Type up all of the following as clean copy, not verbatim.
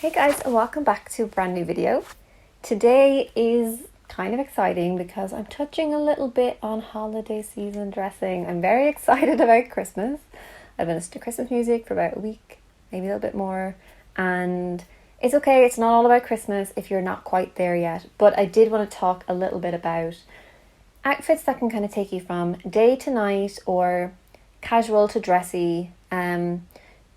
Hey guys, and welcome back to a brand new video. Today is kind of exciting because I'm touching a little bit on holiday season dressing. I'm very excited about Christmas. I've been listening to Christmas music for about a week, maybe a little bit more, and it's okay, it's not all about Christmas if you're not quite there yet, but I did want to talk a little bit about outfits that can kind of take you from day to night or casual to dressy,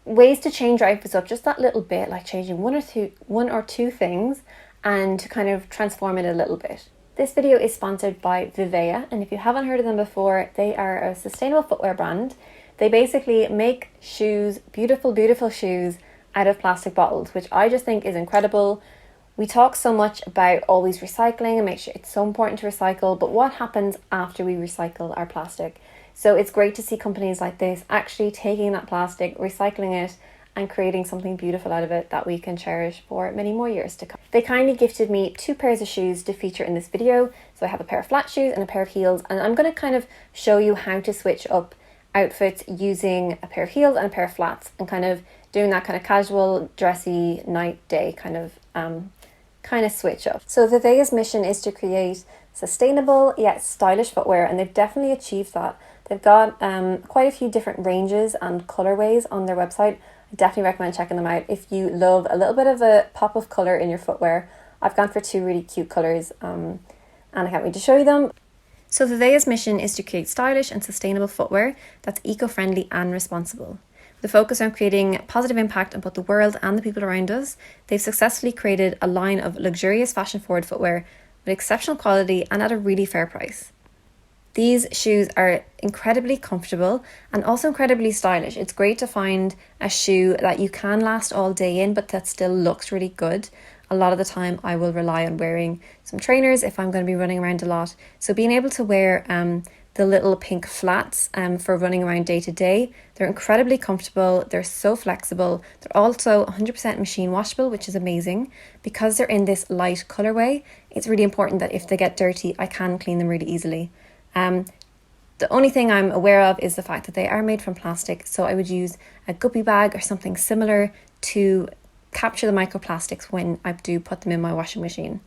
ways to change your outfits up just that little bit, like changing one or two things and to kind of transform it a little bit. This video is sponsored by VIVAIA, and if you haven't heard of them before, they are a sustainable footwear brand. They basically make shoes, beautiful shoes out of plastic bottles, which I just think is incredible. We talk so much about always recycling and make sure it's so important to recycle, but what happens after we recycle our plastic? So it's great to see companies like this actually taking that plastic, recycling it, and creating something beautiful out of it that we can cherish for many more years to come. They kindly gifted me 2 pairs of shoes to feature in this video. So I have a pair of flat shoes and a pair of heels, and I'm going to kind of show you how to switch up outfits using a pair of heels and a pair of flats and kind of doing that kind of casual, dressy, night, day kind of switch up. So VIVAIA's mission is to create sustainable yet stylish footwear, and they've definitely achieved that. They've got quite a few different ranges and colorways on their website. I definitely recommend checking them out if you love a little bit of a pop of color in your footwear. I've gone for 2 really cute colors and I can't wait to show you them. So VIVAIA's mission is to create stylish and sustainable footwear that's eco-friendly and responsible. The focus on creating positive impact on both the world and the people around us, they've successfully created a line of luxurious fashion-forward footwear with exceptional quality and at a really fair price. These shoes are incredibly comfortable and also incredibly stylish. It's great to find a shoe that you can last all day in, but that still looks really good. A lot of the time I will rely on wearing some trainers if I'm going to be running around a lot. So being able to wear the little pink flats for running around day to day, they're incredibly comfortable. They're so flexible. They're also 100% machine washable, which is amazing. Because they're in this light colorway, it's really important that if they get dirty, I can clean them really easily. The only thing I'm aware of is the fact that they are made from plastic, so I would use a guppy bag or something similar to capture the microplastics when I do put them in my washing machine.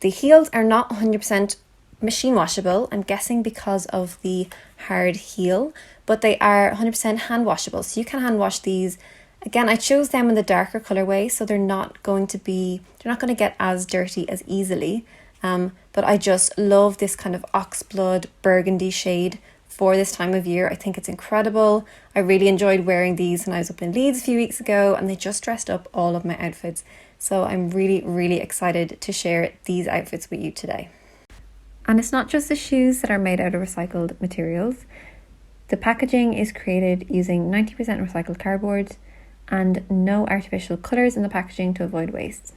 The heels are not 100% machine washable, I'm guessing because of the hard heel, but they are 100% hand washable, so you can hand wash these. Again, I chose them in the darker colorway, so they're not going to get as dirty as easily. But I just love this kind of oxblood burgundy shade for this time of year. I think it's incredible. I really enjoyed wearing these when I was up in Leeds a few weeks ago, and they just dressed up all of my outfits. So I'm really excited to share these outfits with you today. And it's not just the shoes that are made out of recycled materials. The packaging is created using 90% recycled cardboard and no artificial colours in the packaging to avoid waste.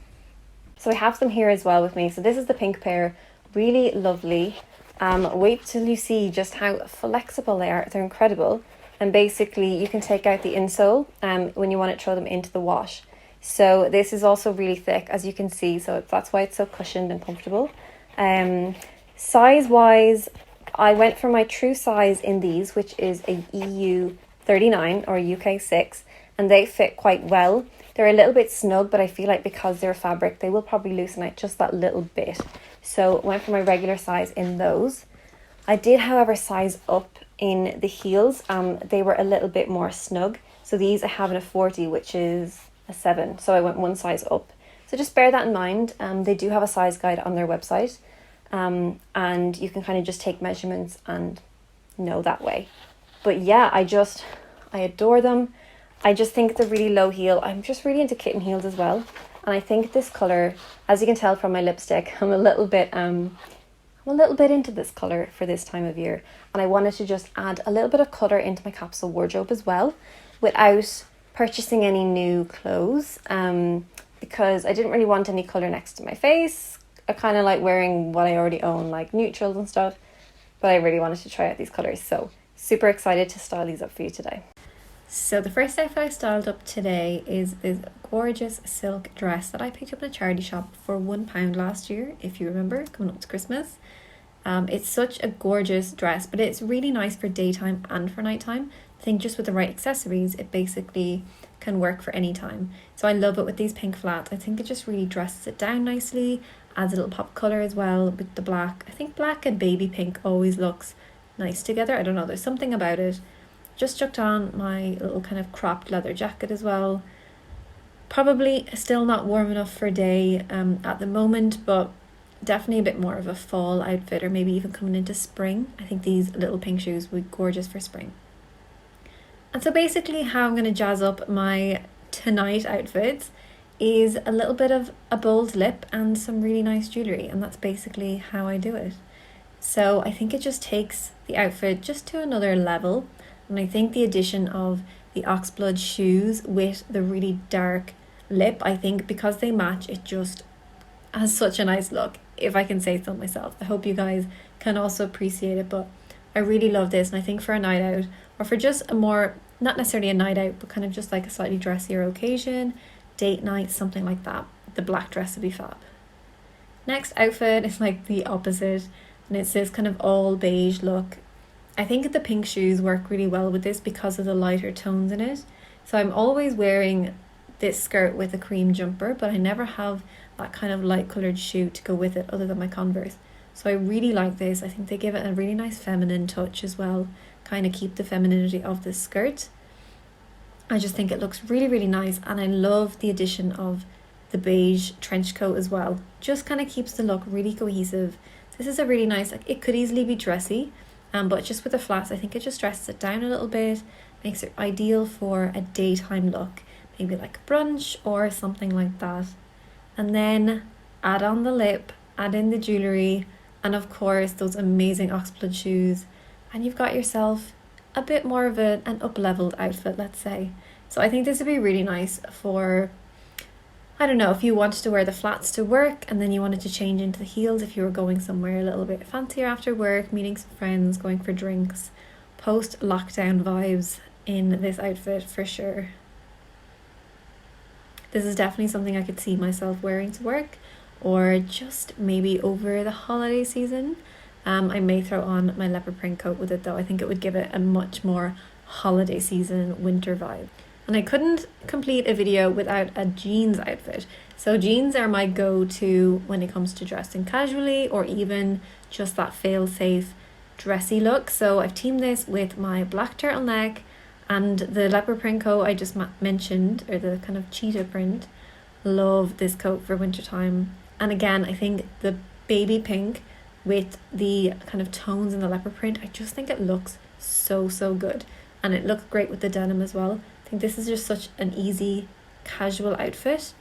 So I have them here as well with me. So this is the pink pair, really lovely. Wait till you see just how flexible they are. They're incredible. And basically you can take out the insole when you want to throw them into the wash. So this is also really thick, as you can see. So that's why it's so cushioned and comfortable. Size wise, I went for my true size in these, which is a EU 39 or UK 6, and they fit quite well. They're a little bit snug, but I feel like because they're fabric, they will probably loosen out just that little bit. So went for my regular size in those. I did, however, size up in the heels. They were a little bit more snug. So these I have in a 40, which is a 7. So I went 1 size up. So just bear that in mind. They do have a size guide on their website. And you can kind of just take measurements and know that way. But yeah, I adore them. I just think it's a really low heel. I'm just really into kitten heels as well. And I think this colour, as you can tell from my lipstick, I'm a little bit into this colour for this time of year. And I wanted to just add a little bit of colour into my capsule wardrobe as well, without purchasing any new clothes. Because I didn't really want any colour next to my face. I kind of like wearing what I already own, like neutrals and stuff. But I really wanted to try out these colours. So super excited to style these up for you today. So the first outfit I styled up today is this gorgeous silk dress that I picked up in a charity shop for £1 last year, if you remember, coming up to Christmas. It's such a gorgeous dress, but it's really nice for daytime and for nighttime. I think just with the right accessories, it basically can work for any time. So I love it with these pink flats. I think it just really dresses it down nicely, adds a little pop of colour as well with the black. I think black and baby pink always looks nice together. I don't know, there's something about it. Just chucked on my little kind of cropped leather jacket as well. Probably still not warm enough for day at the moment, but definitely a bit more of a fall outfit, or maybe even coming into spring. I think these little pink shoes would be gorgeous for spring. And so basically how I'm going to jazz up my tonight outfits is a little bit of a bold lip and some really nice jewellery, and that's basically how I do it. So I think it just takes the outfit just to another level, and I think the addition of the oxblood shoes with the really dark lip, I think because they match, it just has such a nice look, if I can say so myself. I hope you guys can also appreciate it, but I really love this, and I think for a night out, or for just a more, not necessarily a night out, but kind of just like a slightly dressier occasion, date night, something like that, the black dress would be fab. Next outfit is like the opposite, and it's this kind of all beige look. I think the pink shoes work really well with this because of the lighter tones in it. So I'm always wearing this skirt with a cream jumper, but I never have that kind of light coloured shoe to go with it other than my Converse. So I really like this. I think they give it a really nice feminine touch as well, kind of keep the femininity of this skirt. I just think it looks really, really nice, and I love the addition of the beige trench coat as well. Just kind of keeps the look really cohesive. This is a really nice, like, it could easily be dressy, but just with the flats, I think it just dresses it down a little bit, makes it ideal for a daytime look, maybe like brunch or something like that. And then add on the lip, add in the jewellery, and of course those amazing oxblood shoes, and you've got yourself a bit more of an up-leveled outfit, let's say. So I think this would be really nice for, I don't know, if you wanted to wear the flats to work and then you wanted to change into the heels if you were going somewhere a little bit fancier after work, meeting some friends, going for drinks. Post-lockdown vibes in this outfit for sure. This is definitely something I could see myself wearing to work, or just maybe over the holiday season. I may throw on my leopard print coat with it though. I think it would give it a much more holiday season winter vibe. And I couldn't complete a video without a jeans outfit. So jeans are my go-to when it comes to dressing casually, or even just that fail-safe dressy look. So I've teamed this with my black turtleneck and the leopard print coat I just mentioned, or the kind of cheetah print. Love this coat for wintertime. And again, I think the baby pink with the kind of tones in the leopard print, I just think it looks so good, and it looks great with the denim as well. I think this is just such an easy casual outfit,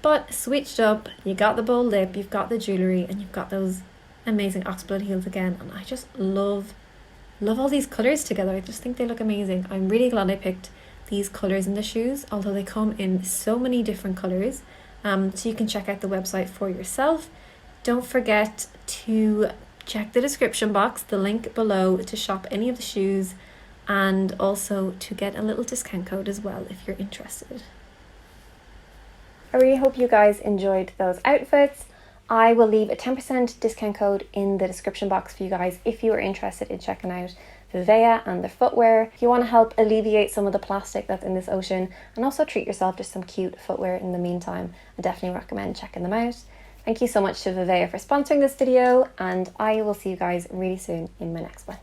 but switched up. You got the bold lip, you've got the jewellery, and you've got those amazing oxblood heels again, and I just love all these colours together. I just think they look amazing. I'm really glad I picked these colours in the shoes, although they come in so many different colours, so you can check out the website for yourself. Don't forget to check the description box, the link below, to shop any of the shoes, and also to get a little discount code as well if you're interested. I really hope you guys enjoyed those outfits. I will leave a 10% discount code in the description box for you guys if you are interested in checking out VIVAIA and their footwear. If you want to help alleviate some of the plastic that's in this ocean and also treat yourself to some cute footwear in the meantime, I definitely recommend checking them out. Thank you so much to VIVAIA for sponsoring this video, and I will see you guys really soon in my next one.